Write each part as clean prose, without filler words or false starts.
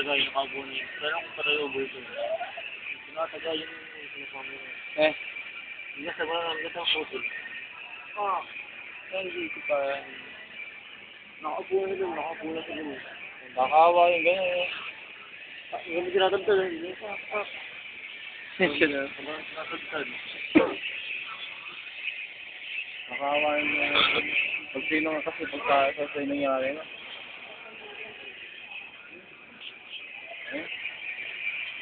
tinatagay yung kabunin. Pero kung patayo bulto. Tinatagay yung sinasama mo. Hindi sa wala lang gatang puso. Hindi ko pa. Nakabunin na doon, nakabunin sa doon. Nakawa yung gano'n eh. Hindi tinatagtad, hindi sa. Tinatagtad. Nakawa yung pag sino nga kasi pagka sa nangyari na.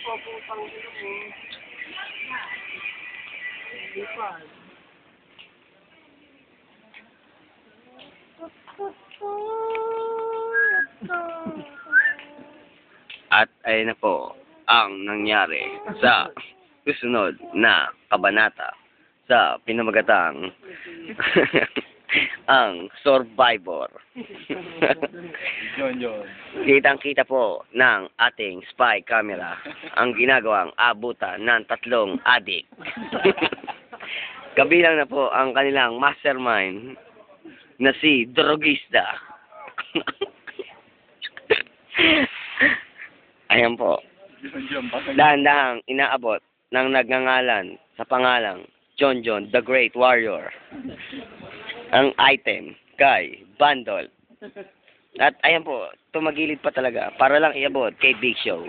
Paputang ito mo. Hindi pa. At ayun na po ang nangyari sa susunod na kabanata sa pinamagatang ang Survivor. John. Kitang-kita po ng ating spy camera ang ginagawang abutan ng 3 adik. Kabilang na po ang kanilang mastermind na si Drogista. Ayan po. Dahan-dahang inaabot ng nagngangalan sa pangalang John the Great Warrior. Ang item kay Bundle. At ayan po, tumagilid pa talaga para lang iabot kay Big Show.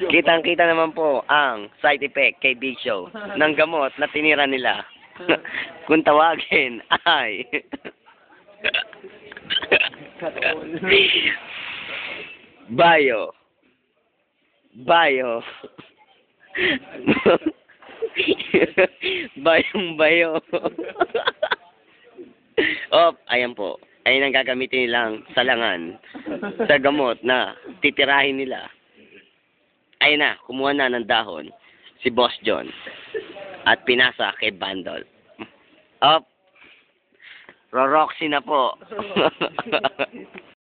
Kitang-kita naman po ang side effect kay Big Show ng gamot na tinira nila. Kung tawagin ay Bayo. Bayong-bayo. Ayan po. Ayun ang gagamitin nilang salangan sa gamot na titirahin nila. Ayun na, kumuha na ng dahon si Boss John at pinasa kay Bundle. Roroxy na po.